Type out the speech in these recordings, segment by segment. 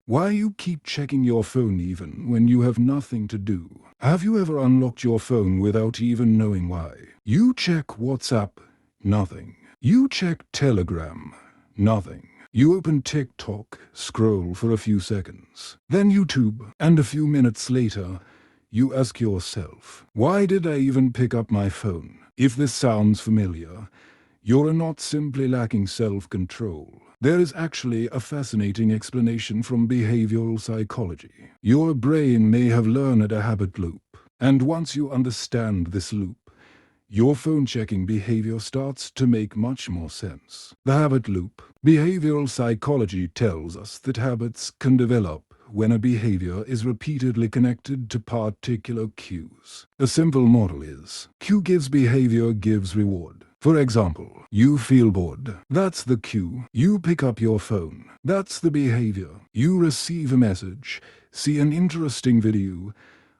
Why you keep checking your phone even when you have nothing to do? Have you ever unlocked your phone without even knowing why? You check WhatsApp, nothing. You check Telegram, nothing. You open TikTok, scroll for a few seconds, then YouTube, and a few minutes later, you ask yourself, why did I even pick up my phone? If this sounds familiar, you're not simply lacking self-control. There is actually a fascinating explanation from behavioral psychology. Your brain may have learned a habit loop, and once you understand this loop, your phone-checking behavior starts to make much more sense. The habit loop. Behavioral psychology tells us that habits can develop when a behavior is repeatedly connected to particular cues. A simple model is, cue gives behavior gives reward. For example, you feel bored. That's the cue. You pick up your phone. That's the behavior. You receive a message, see an interesting video,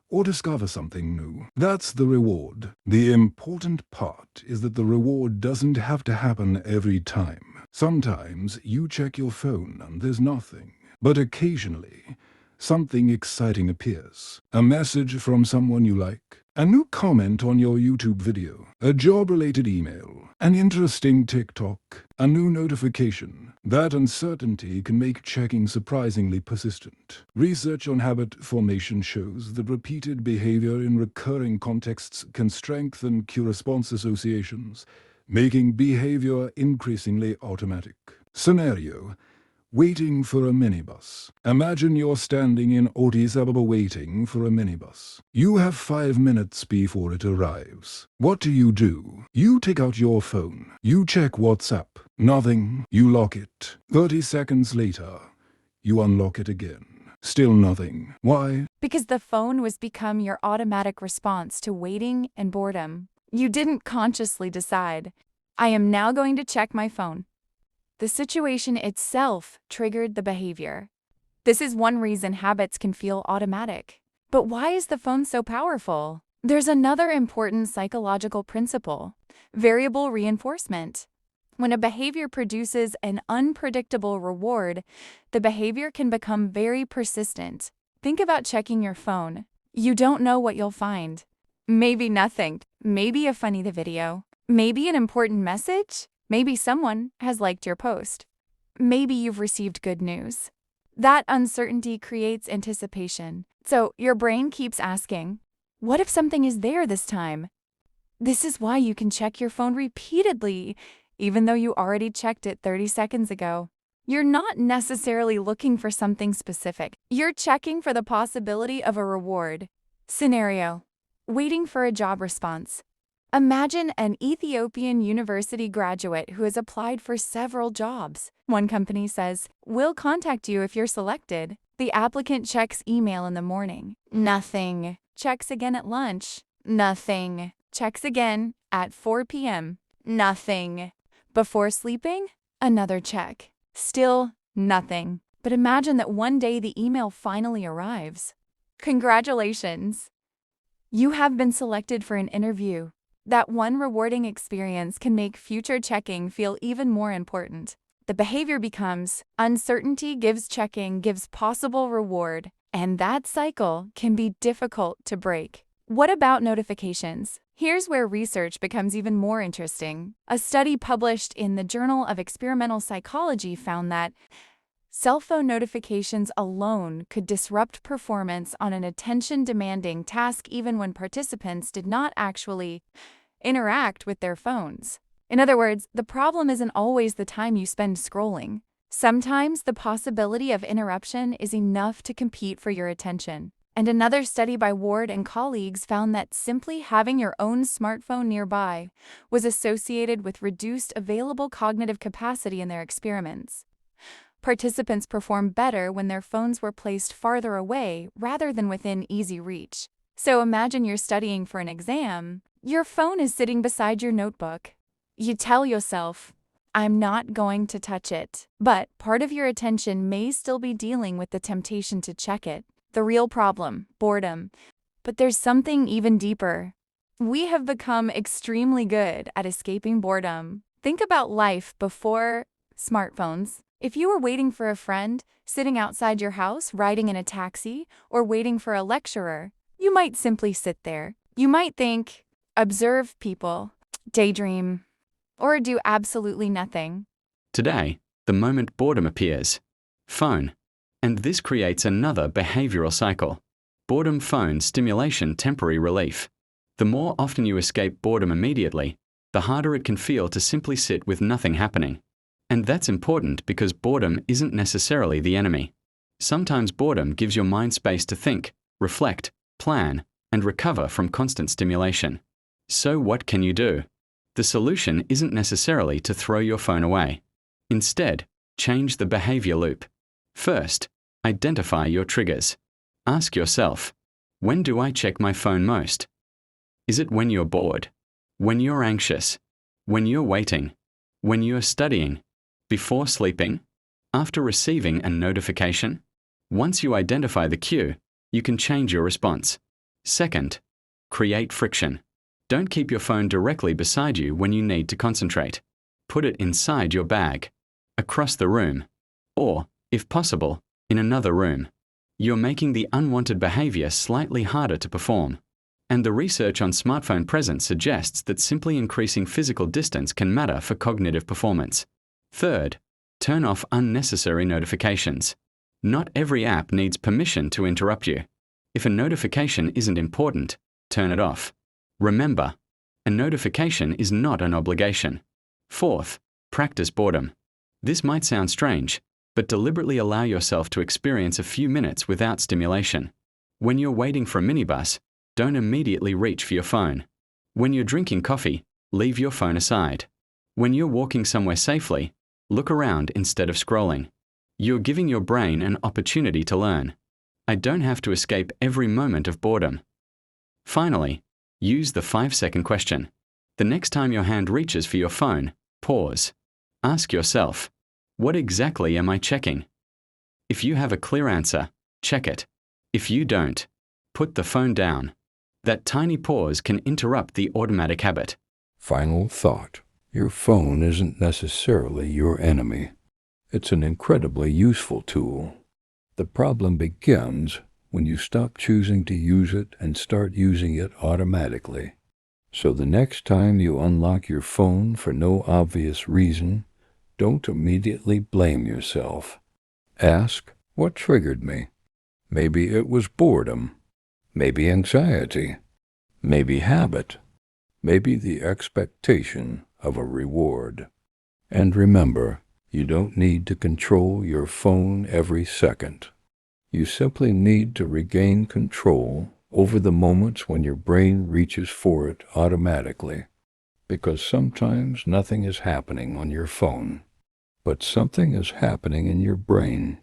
or discover something new. That's the reward. The important part is that the reward doesn't have to happen every time. Sometimes you check your phone and there's nothing. But occasionally, something exciting appears. A message from someone you like, a new comment on your YouTube video, a job-related email, an interesting TikTok, a new notification. That uncertainty can make checking surprisingly persistent. Research on habit formation shows that repeated behavior in recurring contexts can strengthen cue-response associations, making behavior increasingly automatic. Scenario: waiting for a minibus. Imagine you're standing in Addis Ababa waiting for a minibus. You have 5 minutes before it arrives. What do? You take out your phone. You check WhatsApp. Nothing. You lock it. 30 seconds later, you unlock it again. Still nothing. Why? Because the phone was become your automatic response to waiting and boredom. You didn't consciously decide, I am now going to check my phone. The situation itself triggered the behavior. This is one reason habits can feel automatic. But why is the phone so powerful? There's another important psychological principle: variable reinforcement. When a behavior produces an unpredictable reward, the behavior can become very persistent. Think about checking your phone. You don't know what you'll find. Maybe nothing. Maybe a funny video. Maybe an important message. Maybe someone has liked your post. Maybe you've received good news. That uncertainty creates anticipation. So your brain keeps asking, what if something is there this time? This is why you can check your phone repeatedly, even though you already checked it 30 seconds ago. You're not necessarily looking for something specific. You're checking for the possibility of a reward. Scenario: waiting for a job response. Imagine an Ethiopian university graduate who has applied for several jobs. One company says, we'll contact you if you're selected. The applicant checks email in the morning. Nothing. Checks again at lunch. Nothing. Checks again at 4 p.m. Nothing. Before sleeping, another check. Still nothing. But imagine that one day the email finally arrives. Congratulations! You have been selected for an interview. That one rewarding experience can make future checking feel even more important. The behavior becomes uncertainty gives checking gives possible reward, and that cycle can be difficult to break. What about notifications? Here's where research becomes even more interesting. A study published in the Journal of Experimental Psychology found that cell phone notifications alone could disrupt performance on an attention-demanding task even when participants did not actually interact with their phones. In other words, the problem isn't always the time you spend scrolling. Sometimes the possibility of interruption is enough to compete for your attention. And another study by Ward and colleagues found that simply having your own smartphone nearby was associated with reduced available cognitive capacity in their experiments. Participants performed better when their phones were placed farther away rather than within easy reach. So imagine you're studying for an exam. Your phone is sitting beside your notebook. You tell yourself, I'm not going to touch it. But part of your attention may still be dealing with the temptation to check it. The real problem, boredom. But there's something even deeper. We have become extremely good at escaping boredom. Think about life before smartphones. If you were waiting for a friend, sitting outside your house, riding in a taxi, or waiting for a lecturer, you might simply sit there. You might think, observe people, daydream, or do absolutely nothing. Today, the moment boredom appears, phone. And this creates another behavioral cycle. Boredom, phone, stimulation, temporary relief. The more often you escape boredom immediately, the harder it can feel to simply sit with nothing happening. And that's important because boredom isn't necessarily the enemy. Sometimes boredom gives your mind space to think, reflect, plan, and recover from constant stimulation. So what can you do? The solution isn't necessarily to throw your phone away. Instead, change the behavior loop. First, identify your triggers. Ask yourself, when do I check my phone most? Is it when you're bored? When you're anxious? When you're waiting? When you're studying? Before sleeping? After receiving a notification? Once you identify the cue, you can change your response. Second, create friction. Don't keep your phone directly beside you when you need to concentrate. Put it inside your bag, across the room, or, if possible, in another room. You're making the unwanted behavior slightly harder to perform. And the research on smartphone presence suggests that simply increasing physical distance can matter for cognitive performance. Third, turn off unnecessary notifications. Not every app needs permission to interrupt you. If a notification isn't important, turn it off. Remember, a notification is not an obligation. Fourth, practice boredom. This might sound strange, but deliberately allow yourself to experience a few minutes without stimulation. When you're waiting for a minibus, don't immediately reach for your phone. When you're drinking coffee, leave your phone aside. When you're walking somewhere safely, look around instead of scrolling. You're giving your brain an opportunity to learn. I don't have to escape every moment of boredom. Finally, use the 5-second question. The next time your hand reaches for your phone, pause. Ask yourself, what exactly am I checking? If you have a clear answer, check it. If you don't, put the phone down. That tiny pause can interrupt the automatic habit. Final thought. Your phone isn't necessarily your enemy. It's an incredibly useful tool. The problem begins when you stop choosing to use it and start using it automatically. So the next time you unlock your phone for no obvious reason, don't immediately blame yourself. Ask, what triggered me? Maybe it was boredom. Maybe anxiety. Maybe habit. Maybe the expectation of a reward. And remember, you don't need to control your phone every second. You simply need to regain control over the moments when your brain reaches for it automatically. Because sometimes nothing is happening on your phone, but something is happening in your brain.